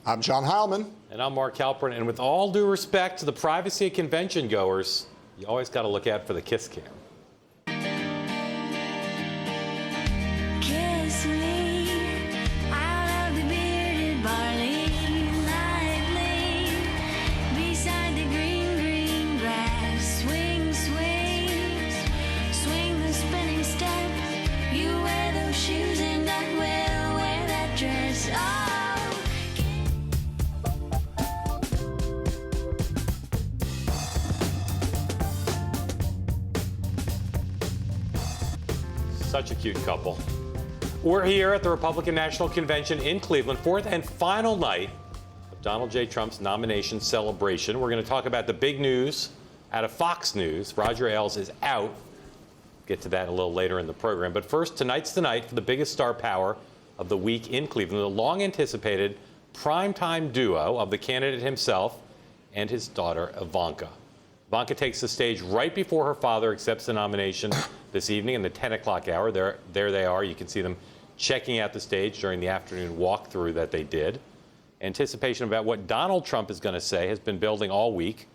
I'm John Heilemann. And I'm Mark Halperin. And with all due respect to the privacy of convention goers, you always got to look out for the kiss cam. Kiss me out of the bearded barley, lightly beside the green, green grass. Swing, swing, swing the spinning step. You wear those shoes and I will wear that dress. Oh. Such a cute couple. We're here at the Republican National Convention in Cleveland, fourth and final night of Donald J. Trump's nomination celebration. We're going to talk about the big news out of Fox News. Roger Ailes is out. Get to that a little later in the program. But first, tonight's the night for the biggest star power of the week in Cleveland, the long-anticipated primetime duo of the candidate himself and his daughter, Ivanka. Ivanka takes the stage right before her father accepts the nomination this evening in the 10 o'clock hour. There they are. You can see them checking out the stage during the afternoon walkthrough that they did. Anticipation about what Donald Trump is going to say has been building all week.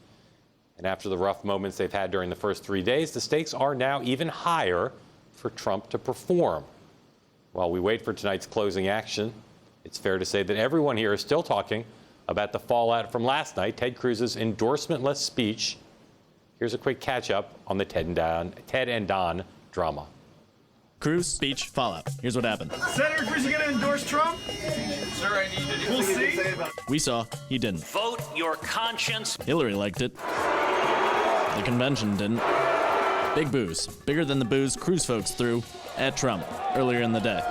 And after the rough moments they've had during the first 3 days, the stakes are now even higher for Trump to perform. While we wait for tonight's closing action, it's fair to say that everyone here is still talking about the fallout from last night, Ted Cruz's endorsement-less speech. Here's a quick catch-up on the Ted and Don drama. Cruz speech fallout. Here's what happened. Senator Cruz, you going to endorse Trump? Sir, I need to do We'll see. We saw he didn't. Vote your conscience. Hillary liked it. The convention didn't. Big boos. Bigger than the boos Cruz folks threw at Trump earlier in the day.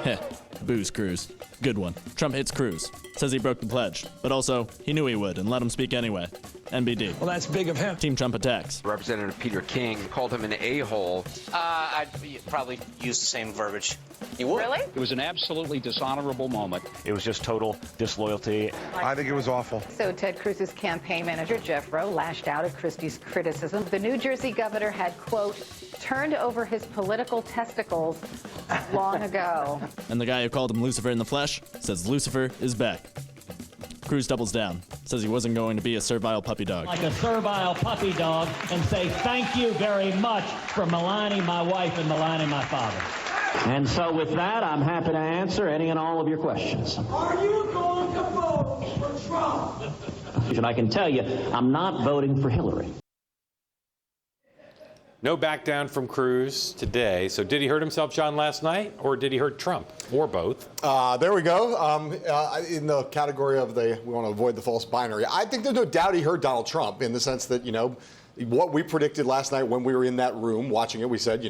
Heh. Boos Cruz. Good one. Trump hits Cruz. Says he broke the pledge. But also, he knew he would and let him speak anyway. NBD. Well, that's big of him. Team Trump attacks. Representative Peter King called him an a-hole. I'd probably use the same verbiage. You would? Really? It was an absolutely dishonorable moment. It was just total disloyalty. I think it was awful. So Ted Cruz's campaign manager, Jeff Rowe, lashed out at Christie's criticism. The New Jersey governor had, quote, turned over his political testicles long ago. And the guy who called him Lucifer in the flesh says Lucifer is back. Cruz doubles down, says he wasn't going to be a servile puppy dog. Like a servile puppy dog, and say thank you very much for maligning my wife and maligning my father. And so with that, I'm happy to answer any and all of your questions. Are you going to vote for Trump? And I can tell you, I'm not voting for Hillary. No back down from Cruz today. So did he hurt himself, John, last night, or did he hurt Trump, or both? There we go. In the category of we want to avoid the false binary, I think there's no doubt he hurt Donald Trump in the sense that, what we predicted last night when we were in that room watching it, we said,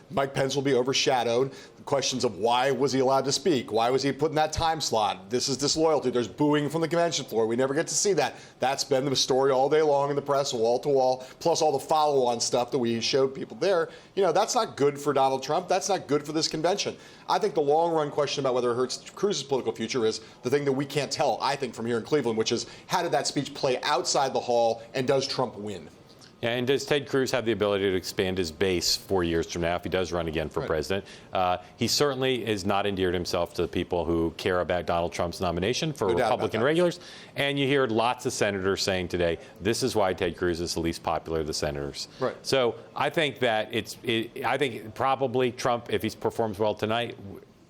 Mike Pence will be overshadowed. The questions of why was he allowed to speak? Why was he put in that time slot? This is disloyalty. There's booing from the convention floor. We never get to see that. That's been the story all day long in the press, wall to wall, plus all the follow-on stuff that we showed people there. That's not good for Donald Trump. That's not good for this convention. I think the long-run question about whether it hurts Cruz's political future is the thing that we can't tell, I think, from here in Cleveland, which is how did that speech play outside the hall, and does Trump win? Yeah, and does Ted Cruz have the ability to expand his base 4 years from now if he does run again for president? He certainly is not endeared himself to the people who care about Donald Trump's nomination for Republican regulars. And you hear lots of senators saying today, this is why Ted Cruz is the least popular of the senators. Right. So I think that I think probably Trump, if he performs well tonight,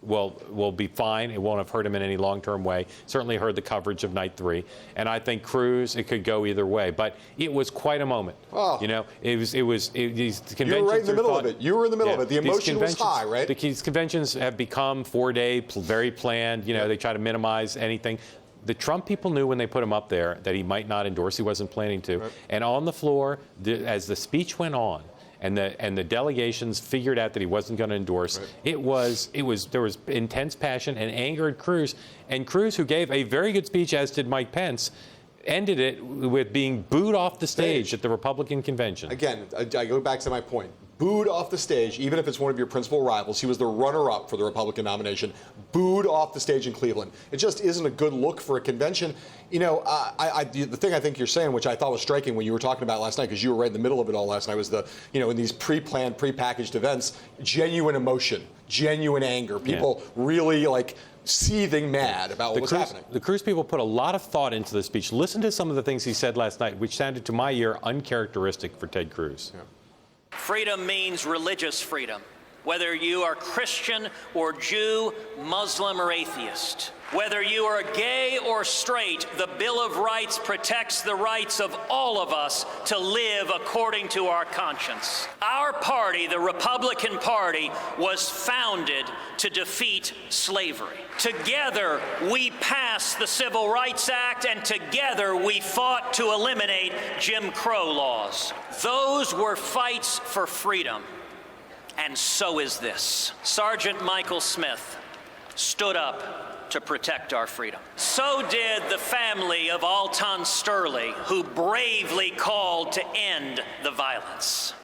will be fine. It won't have hurt him in any long-term way. Certainly heard the coverage of night 3. And I think Cruz, it could go either way. But it was quite a moment. Oh. These conventions. You were right in the middle of it. You were in the middle of it. The emotion was high, right? These conventions have become 4-day, very planned. They try to minimize anything. The Trump people knew when they put him up there that he might not endorse. He wasn't planning to. Right. And on the floor, as the speech went on, and the delegations figured out that he wasn't going to endorse. Right. There was intense passion and anger at Cruz, and Cruz, who gave a very good speech, as did Mike Pence, ended it with being booed off the stage at the Republican convention. Again, I go back to my point. booed off the stage, even if it's one of your principal rivals. He was the runner-up for the Republican nomination, booed off the stage in Cleveland. It just isn't a good look for a convention. You know, the thing I think you're saying, which I thought was striking when you were talking about last night, because you were right in the middle of it all last night, was in these pre-planned, pre-packaged events, genuine emotion, genuine anger, people really seething mad about what was happening. The Cruz people put a lot of thought into the speech. Listen to some of the things he said last night, which sounded to my ear uncharacteristic for Ted Cruz. Yeah. Freedom means religious freedom, whether you are Christian or Jew, Muslim or atheist. Whether you are gay or straight, the Bill of Rights protects the rights of all of us to live according to our conscience. Our party, the Republican Party, was founded to defeat slavery. Together, we passed the Civil Rights Act, and together we fought to eliminate Jim Crow laws. Those were fights for freedom, and so is this. Sergeant Michael Smith stood up to protect our freedom. So did the family of Alton Sterling, who bravely called to end the violence.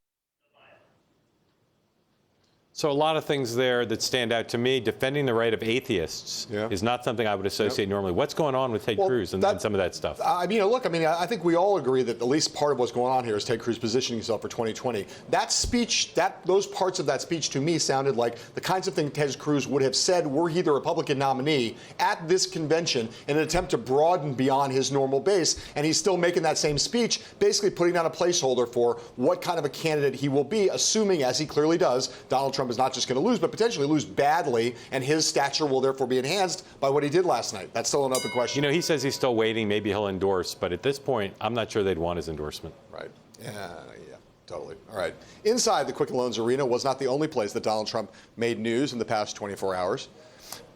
So a lot of things there that stand out to me. Defending the right of atheists is not something I would associate normally. What's going on with Ted Cruz and some of that stuff? I I think we all agree that at least part of what's going on here is Ted Cruz positioning himself for 2020. That speech, those parts of that speech to me sounded like the kinds of things Ted Cruz would have said were he the Republican nominee at this convention in an attempt to broaden beyond his normal base. And he's still making that same speech, basically putting down a placeholder for what kind of a candidate he will be, assuming, as he clearly does, Donald Trump is not just going to lose, but potentially lose badly, and his stature will therefore be enhanced by what he did last night. That's still an open question. He says he's still waiting. Maybe he'll endorse, but at this point, I'm not sure they'd want his endorsement. Right. Yeah, totally. All right. Inside the Quicken Loans Arena was not the only place that Donald Trump made news in the past 24 hours.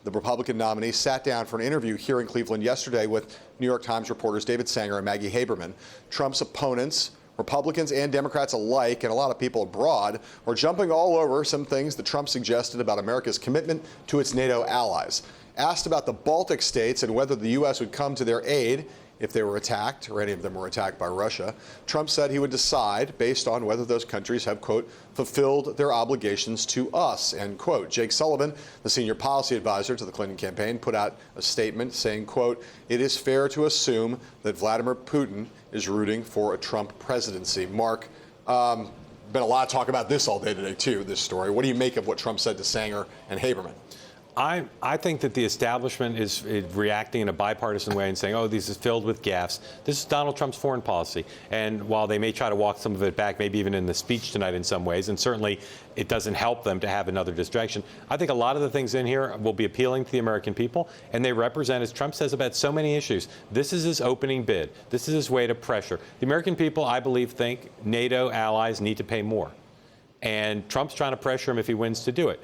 The Republican nominee sat down for an interview here in Cleveland yesterday with New York Times reporters David Sanger and Maggie Haberman. Trump's opponents, Republicans and Democrats alike, and a lot of people abroad, were jumping all over some things that Trump suggested about America's commitment to its NATO allies. Asked about the Baltic states and whether the U.S. would come to their aid if they were attacked, or any of them were attacked by Russia, Trump said he would decide based on whether those countries have, quote, fulfilled their obligations to us, end quote. Jake Sullivan, the senior policy advisor to the Clinton campaign, put out a statement saying, quote, it is fair to assume that Vladimir Putin is rooting for a Trump presidency. Mark, been a lot of talk about this all day today, too, this story. What do you make of what Trump said to Sanger and Haberman? I think that the establishment is reacting in a bipartisan way and saying, oh, this is filled with gaffes. This is Donald Trump's foreign policy. And while they may try to walk some of it back, maybe even in the speech tonight in some ways, and certainly it doesn't help them to have another distraction, I think a lot of the things in here will be appealing to the American people, and they represent, as Trump says about so many issues, this is his opening bid. This is his way to pressure. The American people, I believe, think NATO allies need to pay more. And Trump's trying to pressure him if he wins to do it.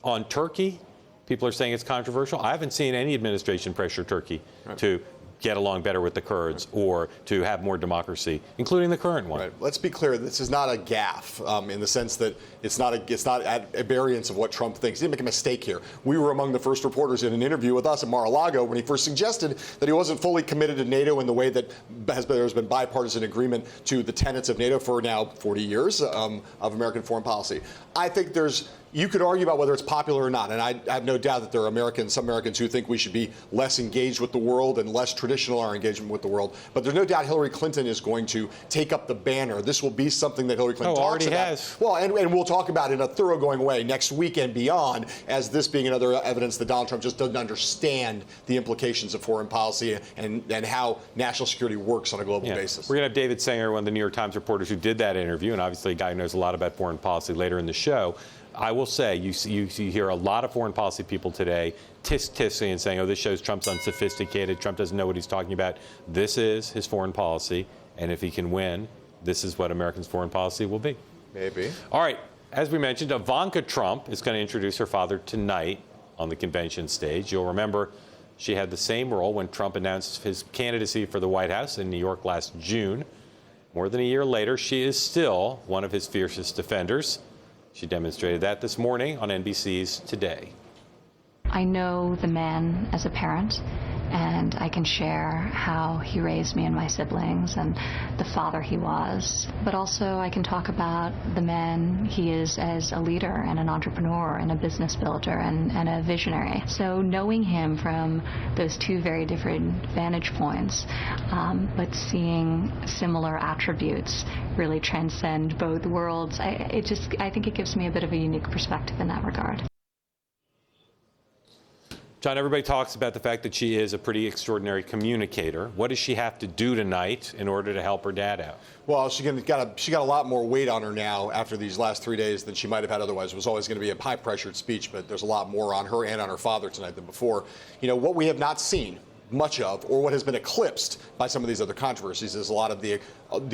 On Turkey, people are saying it's controversial. I haven't seen any administration pressure Turkey to get along better with the Kurds or to have more democracy, including the current one. Right. Let's be clear. This is not a gaffe in the sense that it's not at a variance of what Trump thinks. He didn't make a mistake here. We were among the first reporters in an interview with us at Mar-a-Lago when he first suggested that he wasn't fully committed to NATO in the way that there's been bipartisan agreement to the tenets of NATO for now 40 years of American foreign policy. I think you could argue about whether it's popular or not, and I have no doubt that there are some Americans who think we should be less engaged with the world and less traditional in our engagement with the world. But there's no doubt Hillary Clinton is going to take up the banner. This will be something that Hillary Clinton talks about. Has. Well, and we'll talk about it in a thoroughgoing way next week and beyond, as this being another evidence that Donald Trump just doesn't understand the implications of foreign policy and how national security works on a global basis. We're going to have David Sanger, one of the New York Times reporters who did that interview, and obviously a guy who knows a lot about foreign policy, later in the show. I will say, you hear a lot of foreign policy people today tisk-tissing and saying, oh, this shows Trump's unsophisticated, Trump doesn't know what he's talking about. This is his foreign policy, and if he can win, this is what Americans' foreign policy will be. Maybe. All right, as we mentioned, Ivanka Trump is going to introduce her father tonight on the convention stage. You'll remember she had the same role when Trump announced his candidacy for the White House in New York last June. More than a year later, she is still one of his fiercest defenders. She demonstrated that this morning on NBC's Today. I know the man as a parent, and I can share how he raised me and my siblings and the father he was. But also I can talk about the man he is as a leader and an entrepreneur and a business builder and a visionary. So knowing him from those two very different vantage points, but seeing similar attributes really transcend both worlds, I think it gives me a bit of a unique perspective in that regard. John, everybody talks about the fact that she is a pretty extraordinary communicator. What does she have to do tonight in order to help her dad out? Well, she got a lot more weight on her now after these last 3 days than she might have had otherwise. It was always going to be a high-pressured speech, but there's a lot more on her and on her father tonight than before. You know, what we have not seen much of, or what has been eclipsed by some of these other controversies, is a lot of the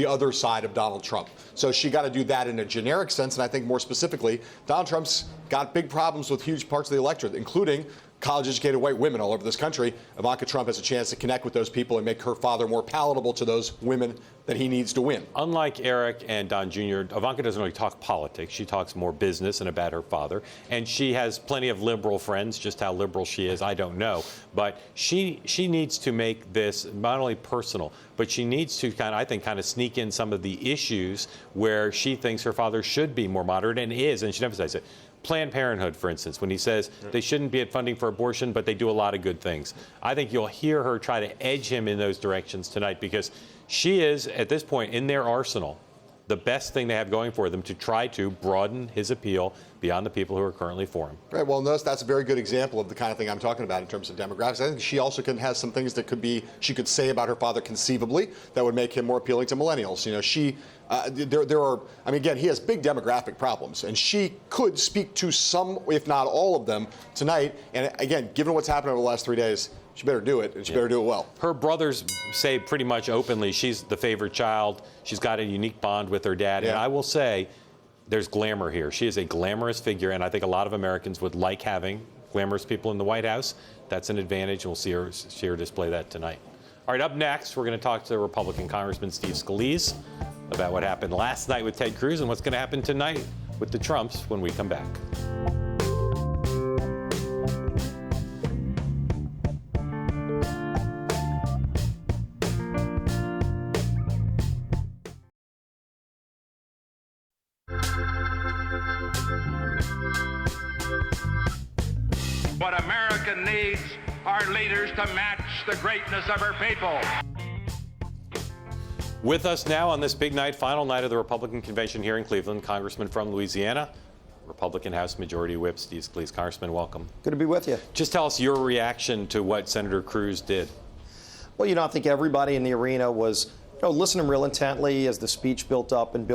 other side of Donald Trump. So she got to do that in a generic sense, and I think more specifically, Donald Trump's got big problems with huge parts of the electorate, including college-educated white women all over this country. Ivanka Trump has a chance to connect with those people and make her father more palatable to those women that he needs to win. Unlike Eric and Don Jr., Ivanka doesn't really talk politics. She talks more business and about her father. And she has plenty of liberal friends. Just how liberal she is, I don't know. But she needs to make this not only personal, but she needs to kind of sneak in some of the issues where she thinks her father should be more moderate and is, and she emphasizes it. Planned Parenthood, for instance, when he says they shouldn't be at funding for abortion, but they do a lot of good things. I think you'll hear her try to edge him in those directions tonight, because she is, at this point, in their arsenal, the best thing they have going for them to try to broaden his appeal beyond the people who are currently for him. Right. Well, notice that's a very good example of the kind of thing I'm talking about in terms of demographics. I think she also has some things that she could say about her father conceivably that would make him more appealing to millennials. You know, again, he has big demographic problems, and she could speak to some, if not all of them, tonight. And again, given what's happened over the last 3 days, she better do it, and she better do it well. Her brothers say pretty much openly she's the favorite child. She's got a unique bond with her dad. Yeah. And I will say there's glamour here. She is a glamorous figure, and I think a lot of Americans would like having glamorous people in the White House. That's an advantage, and we'll see her display that tonight. All right, up next, we're going to talk to Republican Congressman Steve Scalise about what happened last night with Ted Cruz and what's going to happen tonight with the Trumps when we come back. What America needs are leaders to match the greatness of her people. With us now on this big night, final night of the Republican convention here in Cleveland, Congressman from Louisiana, Republican House Majority Whip Steve Scalise. Congressman, welcome. Good to be with you. Just tell us your reaction to what Senator Cruz did. Well, I think everybody in the arena was listening real intently as the speech built up, and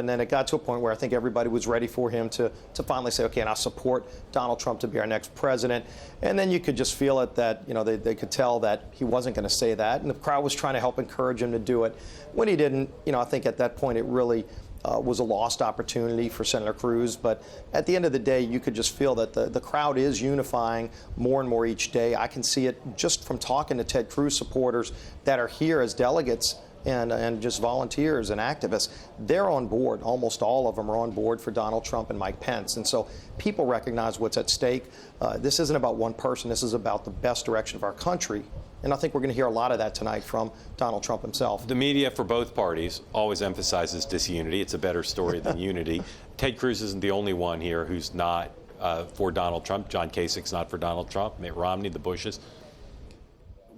then it got to a point where I think everybody was ready for him to finally say, okay, and I support Donald Trump to be our next president. And then you could just feel it that, they could tell that he wasn't going to say that, and the crowd was trying to help encourage him to do it. When he didn't, I think at that point it really was a lost opportunity for Senator Cruz. But at the end of the day, you could just feel that the crowd is unifying more and more each day. I can see it just from talking to Ted Cruz supporters that are here as delegates and just volunteers and activists. They're on board. Almost all of them are on board for Donald Trump and Mike Pence. And so people recognize what's at stake. This isn't about one person. This is about the best direction of our country. And I think we're going to hear a lot of that tonight from Donald Trump himself. The media for both parties always emphasizes disunity. It's a better story than unity. Ted Cruz isn't the only one here who's not for Donald Trump. John Kasich's not for Donald Trump. Mitt Romney, the Bushes.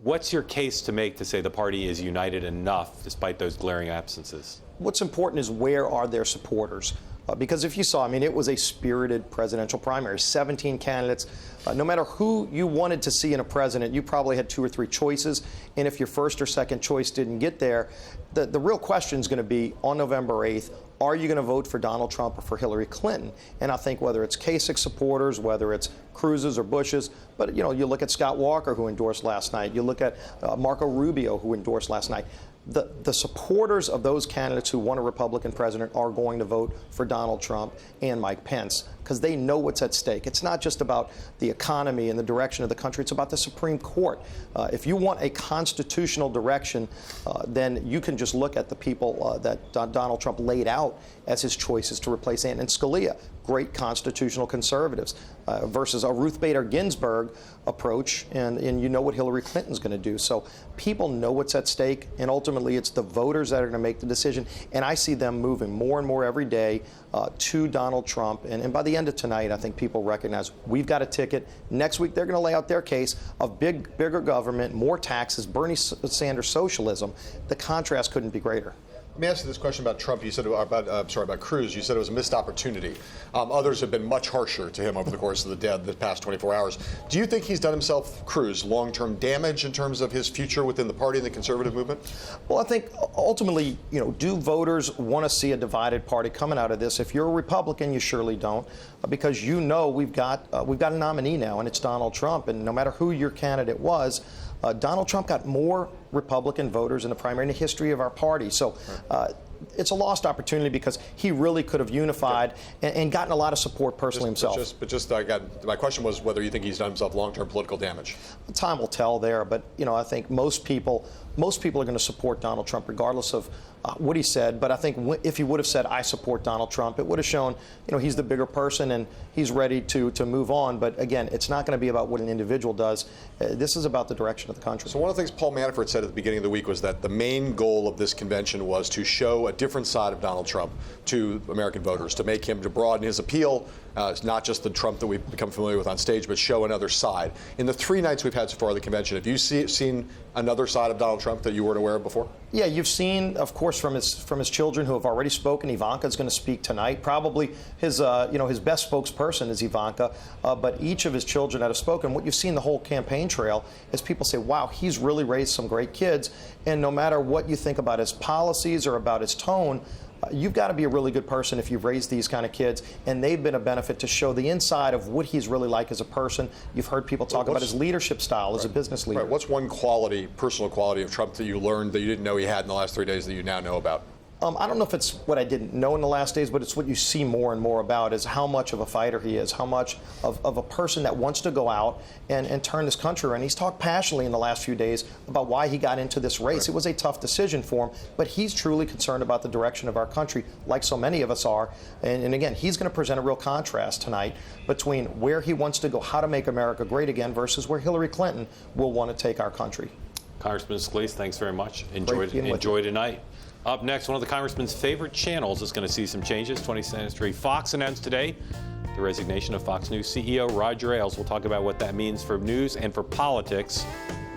What's your case to make to say the party is united enough despite those glaring absences? What's important is where are their supporters? Because if you saw, it was a spirited presidential primary, 17 candidates. No matter who you wanted to see in a president, you probably had 2 or 3 choices. And if your first or second choice didn't get there, the real question is going to be on November 8th, are you going to vote for Donald Trump or for Hillary Clinton? And I think whether it's Kasich supporters, whether it's Cruz's or Bush's, but you look at Scott Walker, who endorsed last night. You look at Marco Rubio, who endorsed last night. The supporters of those candidates who want a Republican president are going to vote for Donald Trump and Mike Pence. because they know what's at stake. It's not just about the economy and the direction of the country. It's about the Supreme Court. If you want a constitutional direction, then you can just look at the people that Donald Trump laid out as his choices to replace Antonin Scalia, great constitutional conservatives, versus a Ruth Bader Ginsburg approach, and you know what Hillary Clinton's going to do. So people know what's at stake, and ultimately it's the voters that are going to make the decision. And I see them moving more and more every day to Donald Trump. And by the end of tonight, I think people recognize we've got a ticket. Next week, they're going to lay out their case of bigger government, more taxes, Bernie Sanders socialism. The contrast couldn't be greater. Let me ask you this question about Trump. You said about Cruz. You said it was a missed opportunity. Others have been much harsher to him over the course of the past 24 hours. Do you think he's done himself, Cruz, long-term damage in terms of his future within the party and the conservative movement? Well, I think ultimately, do voters want to see a divided party coming out of this? If you're a Republican, you surely don't, because we've got a nominee now, and it's Donald Trump. And no matter who your candidate was, Donald Trump got more Republican voters in the primary in the history of our party. So it's a lost opportunity because he really could have unified and gotten a lot of support personally himself. My question was whether you think he's done himself long-term political damage. Time will tell there, but I think most people are going to support Donald Trump regardless of what he said. But I think if he would have said, I support Donald Trump, it would have shown, he's the bigger person and he's ready to move on. But again, it's not going to be about what an individual does. This is about the direction of the country. So one of the things Paul Manafort said at the beginning of the week was that the main goal of this convention was to show a different side of Donald Trump to American voters, to broaden his appeal. It's not just the Trump that we've become familiar with on stage, but show another side. In the 3 nights we've had so far of the convention, have you seen another side of Donald Trump that you weren't aware of before? Yeah, you've seen, of course, from his children who have already spoken. Ivanka is going to speak tonight. Probably his best spokesperson is Ivanka, but each of his children that have spoken. What you've seen the whole campaign trail is people say, wow, he's really raised some great kids. And no matter what you think about his policies or about his tone, you've got to be a really good person if you've raised these kind of kids, and they've been a benefit to show the inside of what he's really like as a person. You've heard people talk about his leadership style as a business leader. Right. What's one personal quality of Trump that you learned that you didn't know he had in the last 3 days that you now know about? I don't know if it's what I didn't know in the last days, but it's what you see more and more about is how much of a fighter he is, how much of a person that wants to go out and turn this country around. He's talked passionately in the last few days about why he got into this race. Right. It was a tough decision for him, but he's truly concerned about the direction of our country, like so many of us are. And again, he's going to present a real contrast tonight between where he wants to go, how to make America great again, versus where Hillary Clinton will want to take our country. Congressman Scalise, thanks very much. Enjoy tonight. Up next, one of the congressman's favorite channels is going to see some changes. 20th Century Fox announced today the resignation of Fox News CEO Roger Ailes. We'll talk about what that means for news and for politics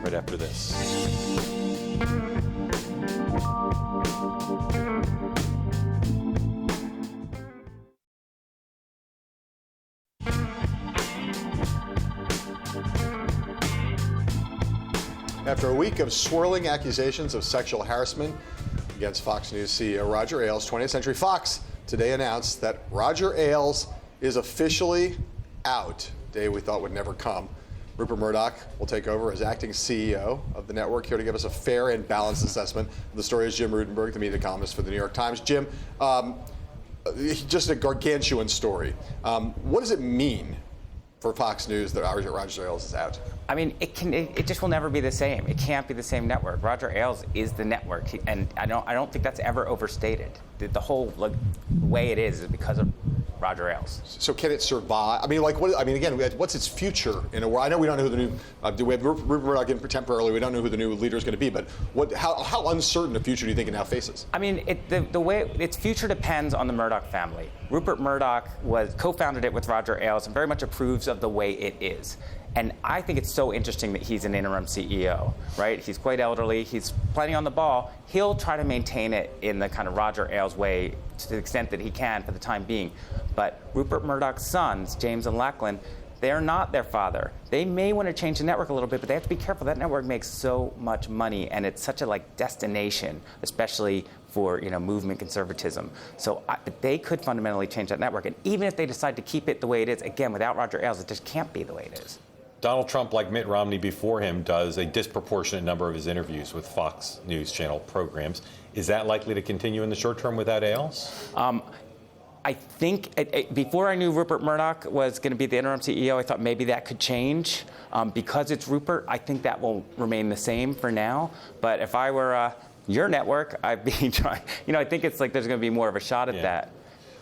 right after this. After a week of swirling accusations of sexual harassment against Fox News CEO Roger Ailes, 20th Century Fox today announced that Roger Ailes is officially out. Day we thought would never come. Rupert Murdoch will take over as acting CEO of the network. Here to give us a fair and balanced assessment of the story is Jim Rutenberg, the media columnist for the New York Times. Jim, just a gargantuan story. What does it mean for Fox News that Roger Ailes is out? I mean, it just will never be the same. It can't be the same network. Roger Ailes is the network, and I don't think that's ever overstated. The whole way it is because of Roger Ailes. So can it survive? I mean, again, what's its future in a world? I know we don't know who the new. We have Rupert Murdoch in temporarily. We don't know who the new leader is going to be. But how uncertain a future do you think it now faces? I mean, the way its future depends on the Murdoch family. Rupert Murdoch co-founded it with Roger Ailes and very much approves of the way it is. And I think it's so interesting that he's an interim CEO, right? He's quite elderly. He's plenty on the ball. He'll try to maintain it in the kind of Roger Ailes way to the extent that he can for the time being. But Rupert Murdoch's sons, James and Lachlan, they're not their father. They may want to change the network a little bit, but they have to be careful. That network makes so much money, and it's such a destination, especially for movement conservatism. So they could fundamentally change that network. And even if they decide to keep it the way it is, again, without Roger Ailes, it just can't be the way it is. Donald Trump, like Mitt Romney before him, does a disproportionate number of his interviews with Fox News Channel programs. Is that likely to continue in the short term without Ailes? I think before I knew Rupert Murdoch was going to be the interim CEO, I thought maybe that could change. Because it's Rupert, I think that will remain the same for now. But if I were your network, I'd be trying. I think it's like there's going to be more of a shot at that.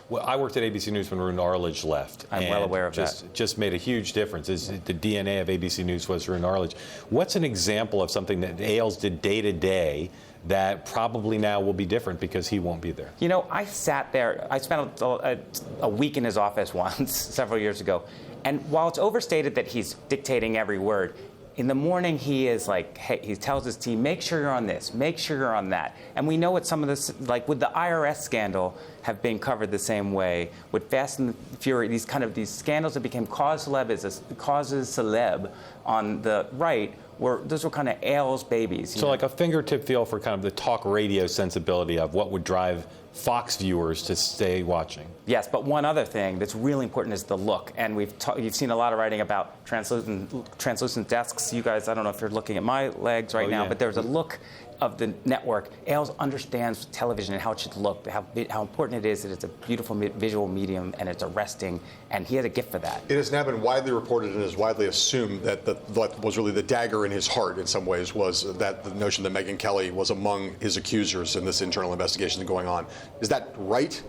Well, I worked at ABC News when Rune Arledge left. I'm well aware of that. Just made a huge difference. The DNA of ABC News was Rune Arledge. What's an example of something that Ailes did day to day that probably now will be different because he won't be there? I sat there. I spent a week in his office once, several years ago. And while it's overstated that he's dictating every word, in the morning he is like, hey, he tells his team, make sure you're on this, make sure you're on that. And we know what some of this, like with the IRS scandal, have been covered the same way. With Fast and Furious, these scandals that became causes celeb on the right, those were kind of Ailes babies. So like a fingertip feel for kind of the talk radio sensibility of what would drive Fox viewers to stay watching. Yes, but one other thing that's really important is the look. And you've seen a lot of writing about translucent desks. You guys, I don't know if you're looking at my legs right now, but there's a look of the network. Ailes understands television and how it should look, how important it is that it's a beautiful visual medium and it's arresting, and he had a gift for that. It has now been widely reported and is widely assumed that what was really the dagger in his heart in some ways was that the notion that Megyn Kelly was among his accusers in this internal investigation going on. Is that right?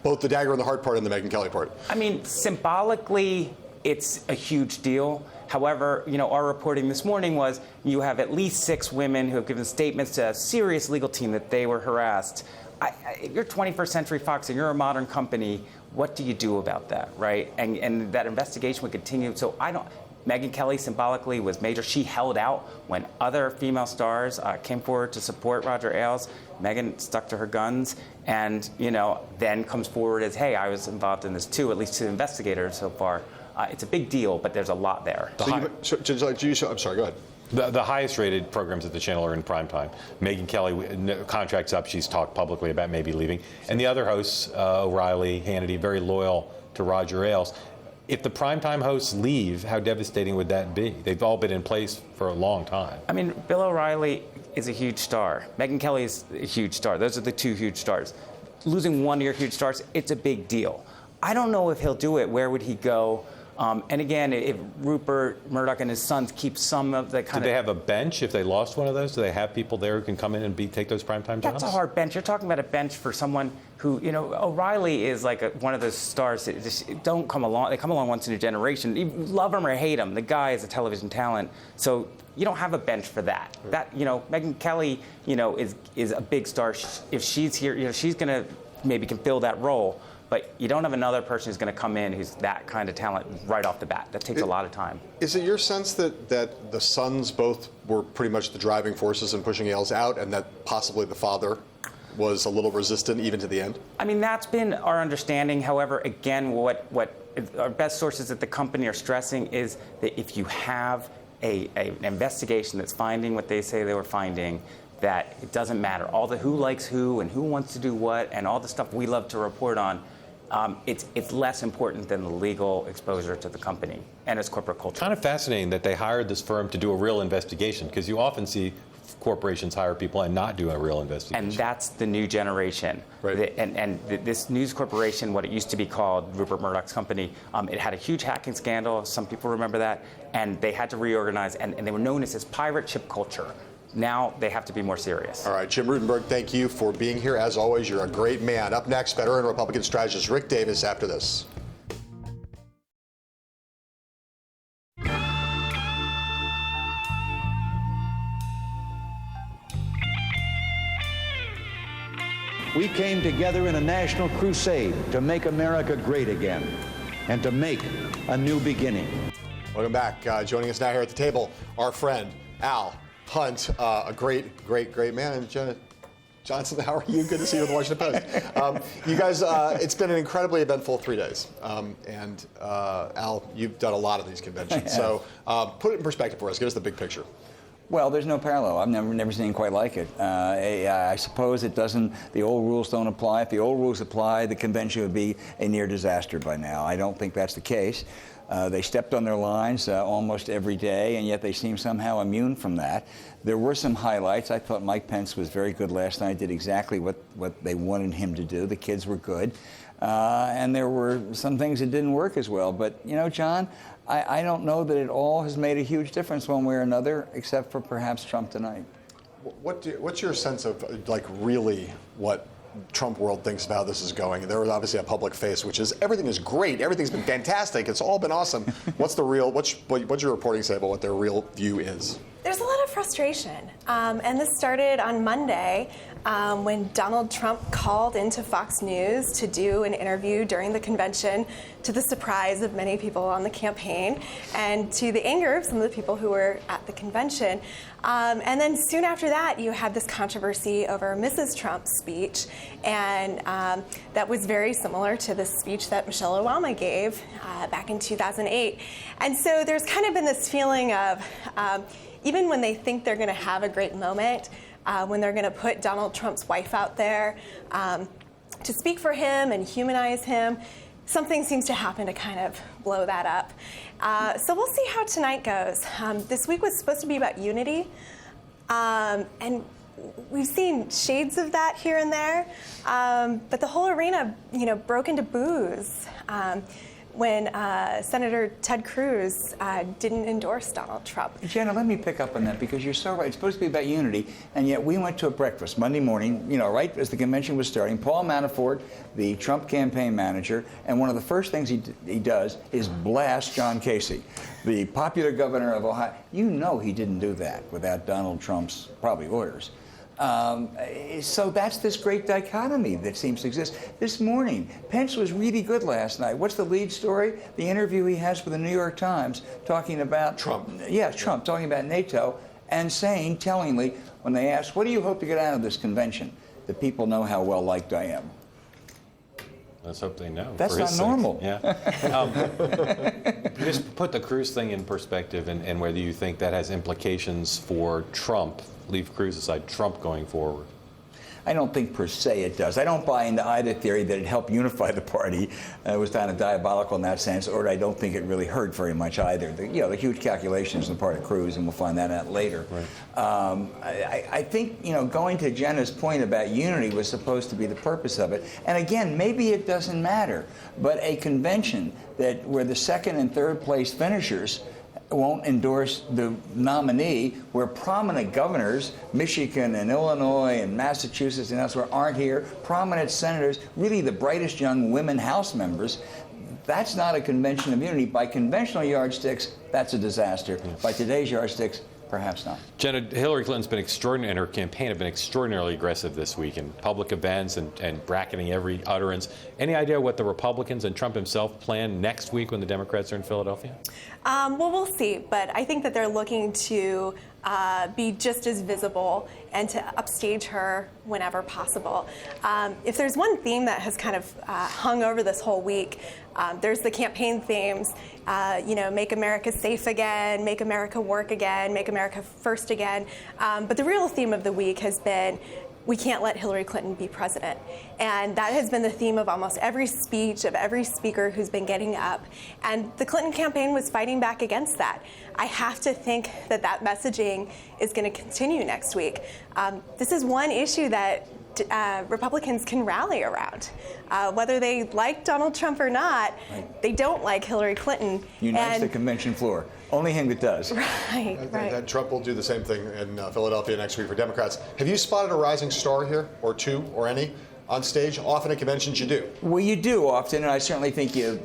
Both the dagger in the heart part and the Megyn Kelly part. I mean, symbolically, it's a huge deal. However, our reporting this morning was you have at least 6 women who have given statements to a serious legal team that they were harassed. If you're 21st Century Fox and you're a modern company, what do you do about that, right? And that investigation would continue. So Megyn Kelly symbolically was major. She held out when other female stars came forward to support Roger Ailes. Megyn stuck to her guns and, then comes forward as, hey, I was involved in this too, at least to the investigators so far. It's a big deal, but there's a lot there. I'm sorry, go ahead. The highest rated programs at the channel are in prime time. Megyn Kelly, contract's up. She's talked publicly about maybe leaving. And the other hosts, O'Reilly, Hannity, very loyal to Roger Ailes. If the primetime hosts leave, how devastating would that be? They've all been in place for a long time. I mean, Bill O'Reilly is a huge star. Megyn Kelly is a huge star. Those are the 2 huge stars. Losing one of your huge stars, it's a big deal. I don't know if he'll do it. Where would he go? And again, if Rupert Murdoch and his sons keep some of the kind of... Do they have a bench if they lost one of those? Do they have people there who can come in and take those primetime jobs? That's a hard bench. You're talking about a bench for someone who, O'Reilly is like one of those stars that just don't come along. They come along once in a generation. You love him or hate him. The guy is a television talent. So you don't have a bench for that. That, Megyn Kelly, is a big star. If she's here, she's going to maybe can fill that role. But you don't have another person who's going to come in who's that kind of talent right off the bat. That takes a lot of time. Is it your sense that the sons both were pretty much the driving forces in pushing Ailes out, and that possibly the father was a little resistant even to the end? I mean, that's been our understanding. However, again, what our best sources at the company are stressing is that if you have an investigation that's finding what they say they were finding, that it doesn't matter. All the who likes who and who wants to do what and all the stuff we love to report on, it's less important than the legal exposure to the company and its corporate culture. Kind of fascinating that they hired this firm to do a real investigation, because you often see corporations hire people and not do a real investigation. And that's the new generation. Right. This News Corporation, what it used to be called, Rupert Murdoch's company, it had a huge hacking scandal. Some people remember that. And they had to reorganize, and they were known as this pirate ship culture. Now they have to be more serious. All right, Jim Rutenberg, thank you for being here. As always, you're a great man. Up next, veteran Republican strategist Rick Davis after this. We came together in a national crusade to make America great again and to make a new beginning. Welcome back. Joining us now here at the table, our friend Al Hunt, a great man. And Jenna Johnson, how are you? Good to see you in the Washington Post. You guys, it's been an incredibly eventful 3 days. Al, you've done a lot of these conventions. So put it in perspective for us. Give us the big picture. Well, there's no parallel. I've never seen quite like it. I suppose it doesn't. The old rules don't apply. If the old rules apply, the convention would be a near disaster by now. I don't think that's the case. They stepped on their lines almost every day, and yet they seem somehow immune from that. There were some highlights. I thought Mike Pence was very good last night, did exactly what they wanted him to do. The kids were good. And there were some things that didn't work as well. But, you know, John, I don't know that it all has made a huge difference one way or another, except for perhaps Trump tonight. What's your sense of, like, really what Trump world thinks about how this is going? There was obviously a public face, which is everything is great, everything's been fantastic, it's all been awesome. What's your reporting say about what their real view is? There's a lot of frustration, and this started on Monday when Donald Trump called into Fox News to do an interview during the convention, to the surprise of many people on the campaign and to the anger of some of the people who were at the convention. And then soon after that, you had this controversy over Mrs. Trump's speech, and that was very similar to the speech that Michelle Obama gave back in 2008. And so there's kind of been this feeling of, even when they think they're going to have a great moment, when they're going to put Donald Trump's wife out there to speak for him and humanize him, something seems to happen to kind of blow that up. So we'll see how tonight goes. This week was supposed to be about unity, and we've seen shades of that here and there. But the whole arena, broke into boos when Senator Ted Cruz didn't endorse Donald Trump. Jenna, let me pick up on that, because you're so right. It's supposed to be about unity, and yet we went to a breakfast Monday morning, right as the convention was starting. Paul Manafort, the Trump campaign manager, and one of the first things he does is blast John Casey, the popular governor of Ohio. You know he didn't do that without Donald Trump's probably orders. So that's this great dichotomy that seems to exist. This morning, Pence was really good last night. What's the lead story? The interview he has with the New York Times talking about Trump. Yeah, Trump talking about NATO, and saying tellingly, when they asked, what do you hope to get out of this convention? That people know how well liked I am. Let's hope they know. That's not normal. Yeah. Just put the Cruz thing in perspective, and whether you think that has implications for Trump. Leave Cruz aside, Trump going forward. I don't think per se it does. I don't buy into either theory that it helped unify the party. It was kind of diabolical in that sense, or I don't think it really hurt very much either. The huge calculations on the part of Cruz, and we'll find that out later. Right. I think, going to Jenna's point about unity was supposed to be the purpose of it. And again, maybe it doesn't matter, but a convention where the second and third place finishers won't endorse the nominee, where prominent governors, Michigan and Illinois and Massachusetts and elsewhere, aren't here, prominent senators, really the brightest young women House members. That's not a convention of unity. By conventional yardsticks, that's a disaster. By today's yardsticks, perhaps not. Jenna, Hillary Clinton's been extraordinary, and her campaign have been extraordinarily aggressive this week in public events and bracketing every utterance. Any idea what the Republicans and Trump himself plan next week when the Democrats are in Philadelphia? Well, we'll see, but I think that they're looking to be just as visible and to upstage her whenever possible. If there's one theme that has kind of hung over this whole week, there's the campaign themes, make America safe again, make America work again, make America first again. But the real theme of the week has been, we can't let Hillary Clinton be president. And that has been the theme of almost every speech of every speaker who's been getting up. And the Clinton campaign was fighting back against that. I have to think that that messaging is going to continue next week. This is one issue that Republicans can rally around. Whether they like Donald Trump or not, they don't like Hillary Clinton. Unites the convention floor. Only him that does. Right. And Trump will do the same thing in Philadelphia next week for Democrats. Have you spotted a rising star here, or two, or any, on stage? Often at conventions you do. Well, you do often, and I certainly think you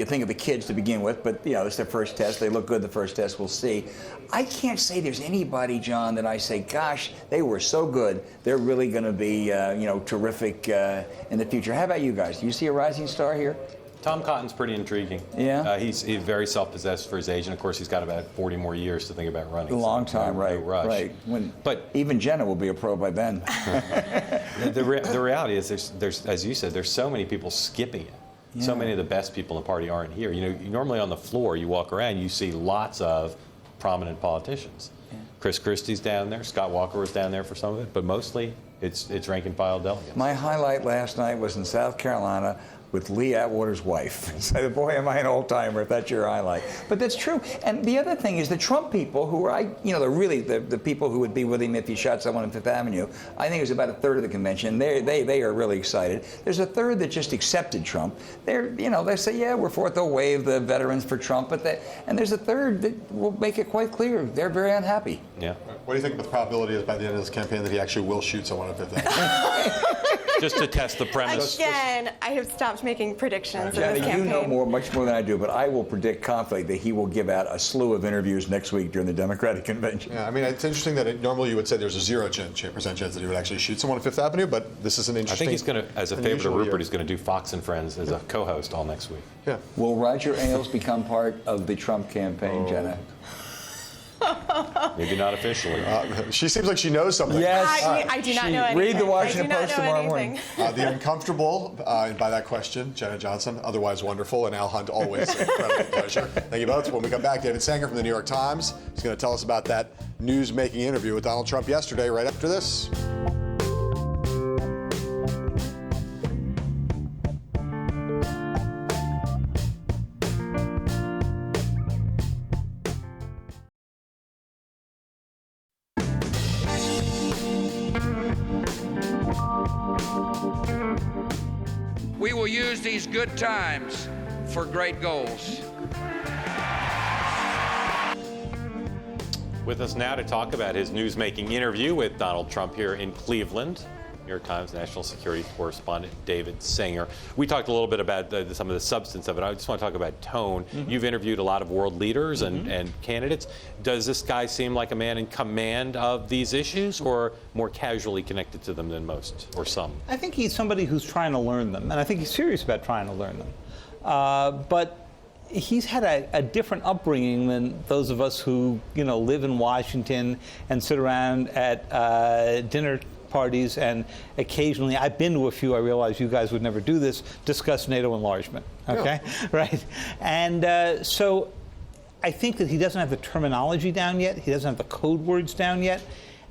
think of the kids to begin with, but it's their first test. They look good the first test, we'll see. I can't say there's anybody, John, that I say, gosh, they were so good, they're really going to be terrific in the future. How about you guys? Do you see a rising star here? Tom Cotton's pretty intriguing. Yeah? He's very self-possessed for his age, and of course he's got about 40 more years to think about running. A long time, no rush. Right. But even Jenna will be a pro by then. The reality is, there's, as you said, there's so many people skipping it. Yeah. So many of the best people in the party aren't here. Normally on the floor, you walk around, you see lots of prominent politicians. Yeah. Chris Christie's down there. Scott Walker was down there for some of it, but mostly it's rank and file delegates. My highlight last night was in South Carolina. with Lee Atwater's wife. So, boy, am I an old timer if that's your highlight. But that's true. And the other thing is the Trump people, who are, the people who would be with him if he shot someone on Fifth Avenue, I think it was about a third of the convention. They are really excited. There's a third that just accepted Trump. They say, yeah, we're for it. They'll waive the veterans for Trump. And there's a third that will make it quite clear they're very unhappy. Yeah. What do you think the probability is by the end of this campaign that he actually will shoot someone on Fifth Avenue? Just to test the premise. Again, I have stopped making predictions in Jenna, this campaign. you know much more than I do, but I will predict confidently that he will give out a slew of interviews next week during the Democratic convention. Yeah, I mean, it's interesting that normally you would say there's a 0% chance that he would actually shoot someone on Fifth Avenue, but this is an interesting. I think he's going to, as a favor to Rupert, he's going to do Fox and Friends as a co-host all next week. Yeah. Will Roger Ailes become part of the Trump campaign, Jenna? Maybe not officially. She seems like she knows something. Yes. I do not know anything. Read the Washington Post tomorrow morning. The uncomfortable, by that question, Jenna Johnson, otherwise wonderful, and Al Hunt, always an incredible pleasure. Thank you both. When we come back, David Sanger from the New York Times is going to tell us about that news-making interview with Donald Trump yesterday, right after this. We will use these good times for great goals. With us now to talk about his news-making interview with Donald Trump here in Cleveland, New York Times national security correspondent David Sanger. We talked a little bit about some of the substance of it. I just want to talk about tone. Mm-hmm. You've interviewed a lot of world leaders and candidates. Does this guy seem like a man in command of these issues, or more casually connected to them than most, or some? I think he's somebody who's trying to learn them, and I think he's serious about trying to learn them. But he's had a different upbringing than those of us who, live in Washington and sit around at dinner parties, and occasionally, I've been to a few, I realize you guys would never do this, discuss NATO enlargement, okay? Yeah. Right? And so I think that he doesn't have the terminology down yet, he doesn't have the code words down yet,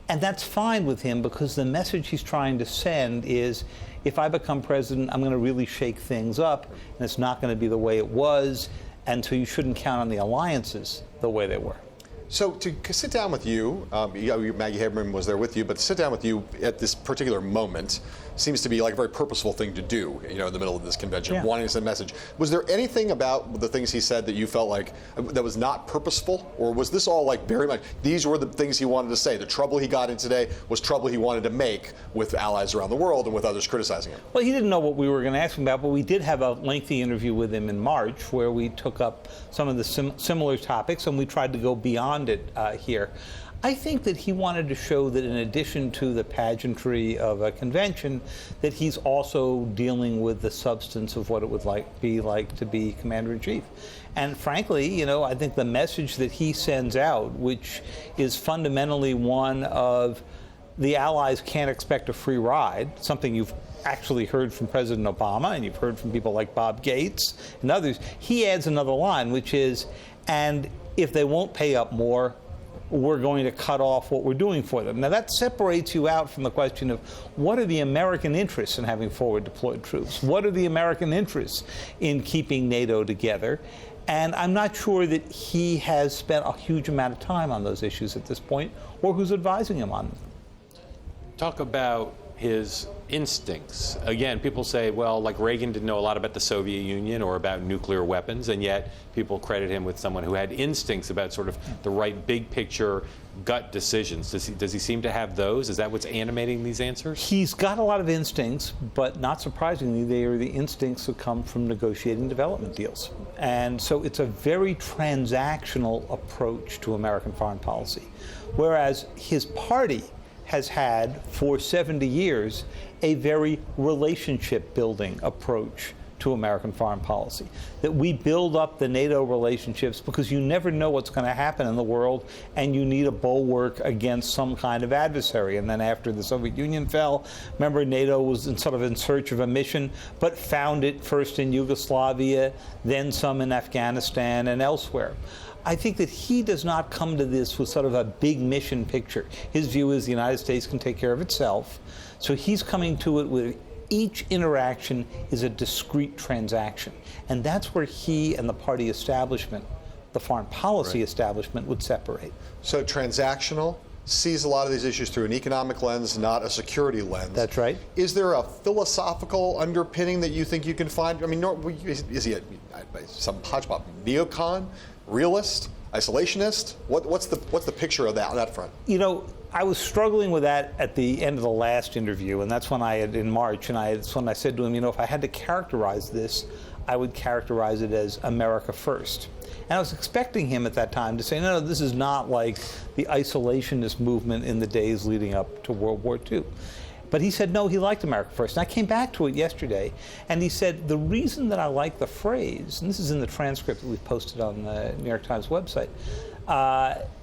and that's fine with him because the message he's trying to send is, if I become president, I'm going to really shake things up, and it's not going to be the way it was, and so you shouldn't count on the alliances the way they were. So to sit down with you, Maggie Haberman was there with you, but to sit down with you at this particular moment seems to be like a very purposeful thing to do, in the middle of this convention, wanting to send a message. Was there anything about the things he said that you felt like that was not purposeful? Or was this all like very much, these were the things he wanted to say? The trouble he got in today was trouble he wanted to make with allies around the world and with others criticizing him? Well, he didn't know what we were going to ask him about, but we did have a lengthy interview with him in March where we took up some of the similar topics, and we tried to go beyond it here. I think that he wanted to show that in addition to the pageantry of a convention, that he's also dealing with the substance of what it would be like to be commander-in-chief. And frankly, I think the message that he sends out, which is fundamentally one of the allies can't expect a free ride, something you've actually heard from President Obama and you've heard from people like Bob Gates and others, he adds another line, which is, and if they won't pay up more, we're going to cut off what we're doing for them. Now, that separates you out from the question of what are the American interests in having forward deployed troops? What are the American interests in keeping NATO together? And I'm not sure that he has spent a huge amount of time on those issues at this point, or who's advising him on them. Talk about his instincts. Again, people say, well, like Reagan didn't know a lot about the Soviet Union or about nuclear weapons, and yet people credit him with someone who had instincts about sort of the right big picture gut decisions. Does he seem to have those? Is that what's animating these answers? He's got a lot of instincts, but not surprisingly, they are the instincts that come from negotiating development deals. And so it's a very transactional approach to American foreign policy, whereas his party has had, for 70 years, a very relationship-building approach to American foreign policy. That we build up the NATO relationships because you never know what's going to happen in the world, and you need a bulwark against some kind of adversary. And then after the Soviet Union fell, remember, NATO was in search of a mission, but found it first in Yugoslavia, then some in Afghanistan and elsewhere. I think that he does not come to this with sort of a big mission picture. His view is the United States can take care of itself. So he's coming to it with each interaction is a discrete transaction. And that's where he and the party establishment, the foreign policy establishment, would separate. So transactional, sees a lot of these issues through an economic lens, not a security lens. That's right. Is there a philosophical underpinning that you think you can find? I mean, is he some hodgepodge neocon, realist, isolationist? What's the picture of that on that front? You know, I was struggling with that at the end of the last interview, and that's when in March, and that's when I said to him, you know, if I had to characterize this, I would characterize it as America first. And I was expecting him at that time to say, no, this is not like the isolationist movement in the days leading up to World War II. But he said, no, he liked America first. And I came back to it yesterday, and he said, the reason that I like the phrase, and this is in the transcript that we've posted on the New York Times website,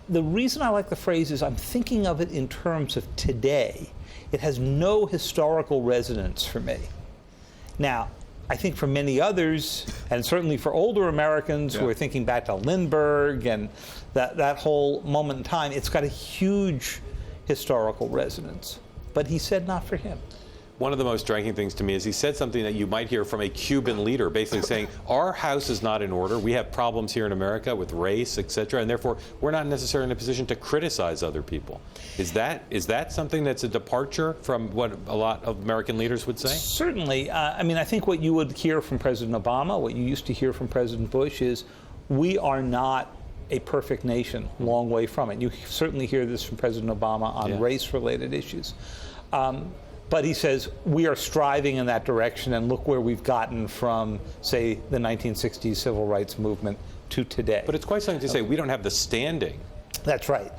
the reason I like the phrase is I'm thinking of it in terms of today. It has no historical resonance for me. Now, I think for many others, and certainly for older Americans who are thinking back to Lindbergh and that whole moment in time, it's got a huge historical resonance. But he said not for him. One of the most striking things to me is he said something that you might hear from a Cuban leader, basically saying, our house is not in order. We have problems here in America with race, et cetera, and therefore we're not necessarily in a position to criticize other people. Is that something that's a departure from what a lot of American leaders would say? Certainly. I mean, I think what you would hear from President Obama, what you used to hear from President Bush is, we are not a perfect nation, long way from it. You certainly hear this from President Obama on race-related issues. But he says, we are striving in that direction, and look where we've gotten from, say, the 1960s civil rights movement to today. But it's quite something to say we don't have the standing. That's right.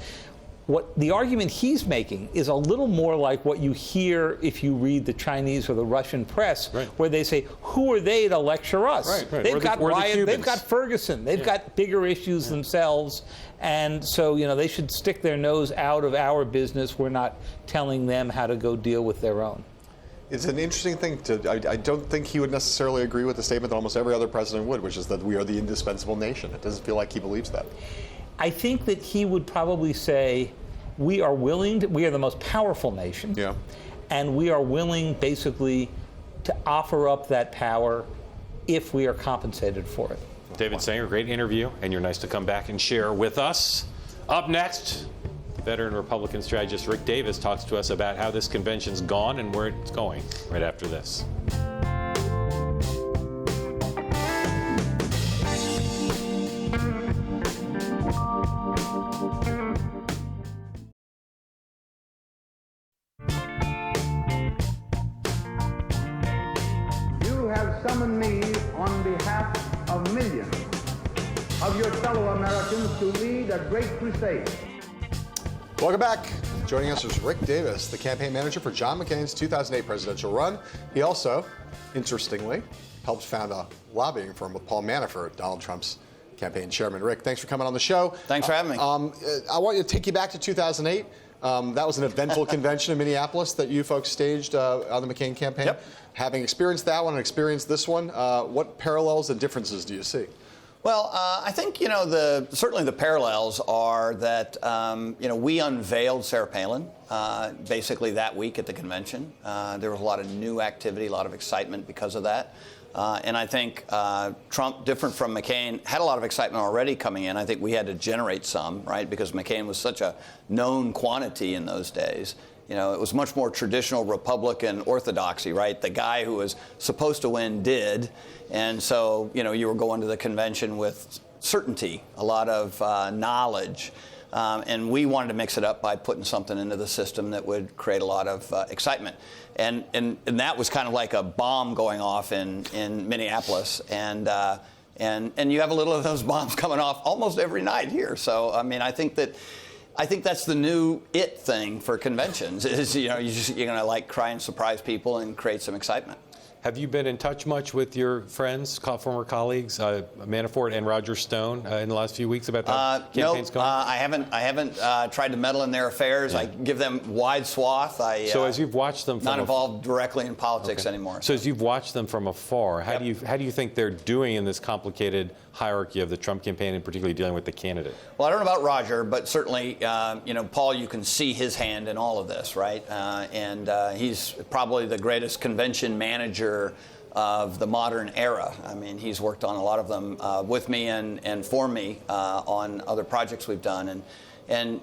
What the argument he's making is a little more like what you hear if you read the Chinese or the Russian press, where they say, who are they to lecture us? They've got Ryan, they've got Ferguson, they've got bigger issues themselves, and so, you know, they should stick their nose out of our business. We're not telling them how to go deal with their own. It's an interesting thing I don't think he would necessarily agree with the statement that almost every other president would, which is that we are the indispensable nation. It doesn't feel like he believes that. I think that he would probably say, we are the most powerful nation, and we are willing basically to offer up that power if we are compensated for it. David Sanger, great interview, and you're nice to come back and share with us. Up next, veteran Republican strategist Rick Davis talks to us about how this convention's gone and where it's going right after this. Summoned me on behalf of millions of your fellow Americans to lead a great crusade. Welcome back. Joining us is Rick Davis, the campaign manager for John McCain's 2008 presidential run. He also, interestingly, helped found a lobbying firm with Paul Manafort, Donald Trump's campaign chairman. Rick, thanks for coming on the show. Thanks for having me. I want you to take you back to 2008. That was an eventful convention in Minneapolis that you folks staged on the McCain campaign. Yep. Having experienced that one and experienced this one, what parallels and differences do you see? Well, I think, you know, certainly the parallels are that, you know, we unveiled Sarah Palin basically that week at the convention. There was a lot of new activity, a lot of excitement because of that. And I think Trump, different from McCain, had a lot of excitement already coming in. I think we had to generate some, right, because McCain was such a known quantity in those days. You know, it was much more traditional Republican orthodoxy, right? The guy who was supposed to win did. And so, you know, you were going to the convention with certainty, a lot of knowledge. And we wanted to mix it up by putting something into the system that would create a lot of excitement. And that was kind of like a bomb going off in Minneapolis. And you have a little of those bombs coming off almost every night here. So, I mean, I think that's the new it thing for conventions is, you know, you're going to like try and surprise people and create some excitement. Have you been in touch much with your friends, former colleagues, Manafort and Roger Stone, in the last few weeks about the campaigns going? I haven't tried to meddle in their affairs. I give them wide swath. So as you've watched them, not involved directly in politics anymore. So as you've watched them from afar, how do you think they're doing in this complicated hierarchy of the Trump campaign, and particularly dealing with the candidate? Well, I don't know about Roger, but certainly, Paul, you can see his hand in all of this, right? And he's probably the greatest convention manager of the modern era. I mean, he's worked on a lot of them with me and for me on other projects we've done, and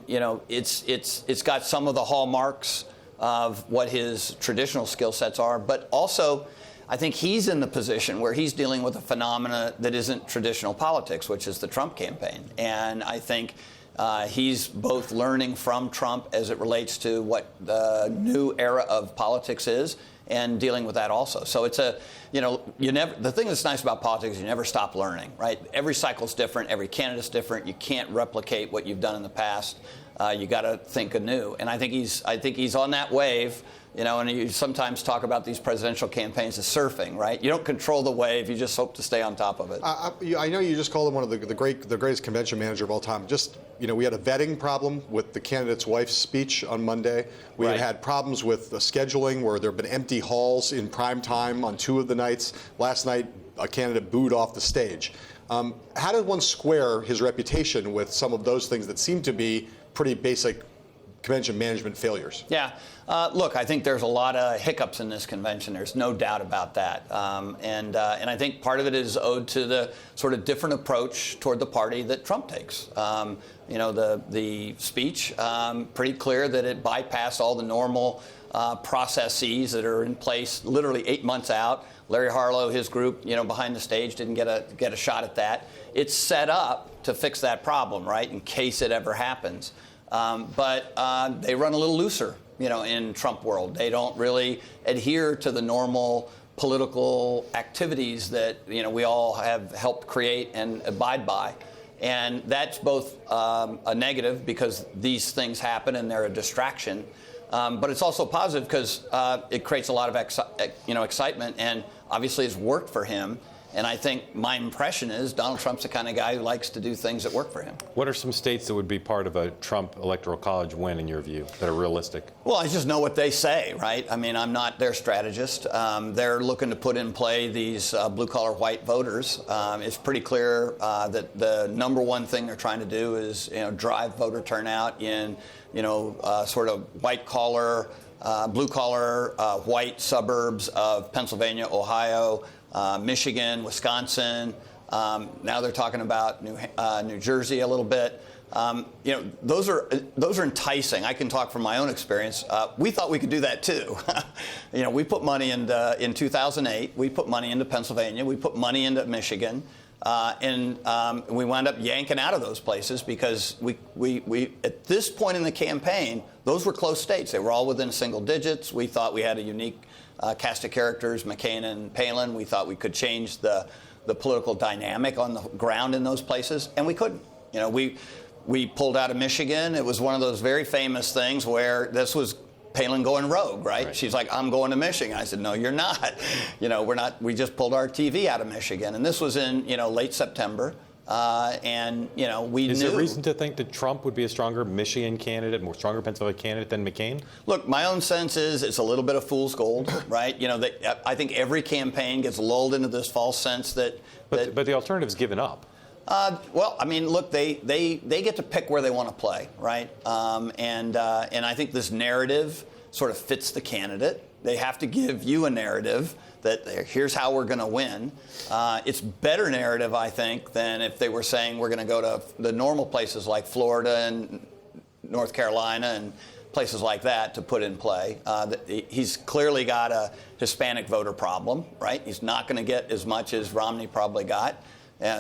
it's got some of the hallmarks of what his traditional skill sets are, but also I think he's in the position where he's dealing with a phenomena that isn't traditional politics, which is the Trump campaign. And I think he's both learning from Trump as it relates to what the new era of politics is, and dealing with that also. So it's the thing that's nice about politics is you never stop learning, right? Every cycle's different, every candidate's different. You can't replicate what you've done in the past. You got to think anew. And I think he's on that wave. And you sometimes talk about these presidential campaigns as surfing, right? You don't control the wave; you just hope to stay on top of it. I know you just called him one of the greatest convention manager of all time. We had a vetting problem with the candidate's wife's speech on Monday. We had problems with the scheduling, where there have been empty halls in prime time on 2 of the nights. Last night, a candidate booed off the stage. How does one square his reputation with some of those things that seem to be pretty basic convention management failures? Yeah. Look, I think there's a lot of hiccups in this convention. There's no doubt about that. And I think part of it is owed to the sort of different approach toward the party that Trump takes. The speech, pretty clear that it bypassed all the normal processes that are in place literally 8 months out. Larry Harlow, his group, behind the stage didn't get a shot at that. It's set up to fix that problem, right, in case it ever happens. But they run a little looser, in Trump world. They don't really adhere to the normal political activities that, we all have helped create and abide by. And that's both a negative because these things happen and they're a distraction. But it's also positive because it creates a lot of excitement, and obviously it's worked for him. And I think my impression is Donald Trump's the kind of guy who likes to do things that work for him. What are some states that would be part of a Trump electoral college win, in your view, that are realistic? Well, I just know what they say, right? I mean, I'm not their strategist. They're looking to put in play these blue-collar white voters. It's pretty clear that the number one thing they're trying to do is, drive voter turnout in, sort of white-collar, blue-collar, white suburbs of Pennsylvania, Ohio, Michigan, Wisconsin. Now they're talking about New Jersey a little bit. Those are enticing. I can talk from my own experience. We thought we could do that too. We put money into in 2008. We put money into Pennsylvania. We put money into Michigan, and we wound up yanking out of those places because we at this point in the campaign, those were close states. They were all within single digits. We thought we had a unique cast of characters, McCain and Palin. We thought we could change the political dynamic on the ground in those places, and we couldn't. We pulled out of Michigan. It was one of those very famous things where this was Palin going rogue, right? She's like, I'm going to Michigan. I said, no, you're not. We're not. We just pulled our TV out of Michigan, and this was in late September. We Is knew. there reason to think that Trump would be a stronger Michigan candidate, more stronger Pennsylvania candidate than McCain? Look, my own sense is it's a little bit of fool's gold, right? I think every campaign gets lulled into this false sense that. But the alternative's given up. Well, I mean, look, they get to pick where they want to play, right? And I think this narrative sort of fits the candidate. They have to give you a narrative that here's how we're going to win. It's better narrative, I think, than if they were saying we're going to go to the normal places like Florida and North Carolina and places like that to put in play. He's clearly got a Hispanic voter problem, right? He's not going to get as much as Romney probably got.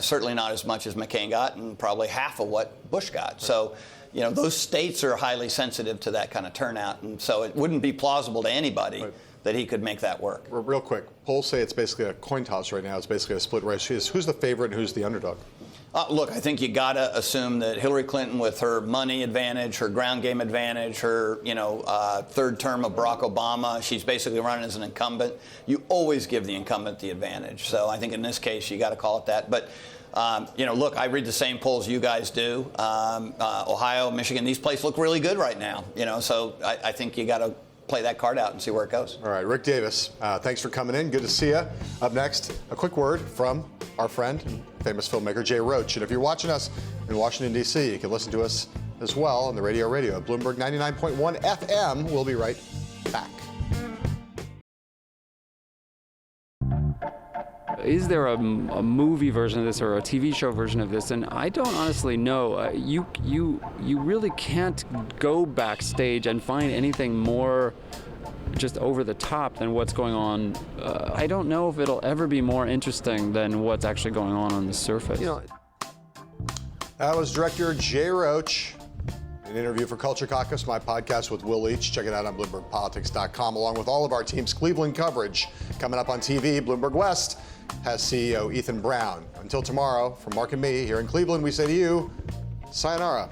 Certainly not as much as McCain got, and probably half of what Bush got. So, those states are highly sensitive to that kind of turnout, and so it wouldn't be plausible to anybody that he could make that work. Real quick, polls say it's basically a coin toss right now. It's basically a split race. Who's the favorite and who's the underdog? Look, I think you got to assume that Hillary Clinton, with her money advantage, her ground game advantage, her third term of Barack Obama, she's basically running as an incumbent. You always give the incumbent the advantage. So I think in this case, you got to call it that. But look, I read the same polls you guys do. Ohio, Michigan, these places look really good right now. So I think you got to play that card out and see where it goes. All right, Rick Davis, thanks for coming in. Good to see you. Up next, a quick word from our friend and famous filmmaker Jay Roach. And if you're watching us in Washington, D.C., you can listen to us as well on the radio at Bloomberg 99.1 FM. We'll be right back. Is there a movie version of this or a TV show version of this? And I don't honestly know. You really can't go backstage and find anything more just over the top than what's going on. I don't know if it'll ever be more interesting than what's actually going on the surface. That was director Jay Roach. An interview for Culture Caucus, my podcast with Will Leach. Check it out on BloombergPolitics.com, along with all of our team's Cleveland coverage. Coming up on TV, Bloomberg West has CEO Ethan Brown. Until tomorrow, from Mark and me here in Cleveland, we say to you, sayonara.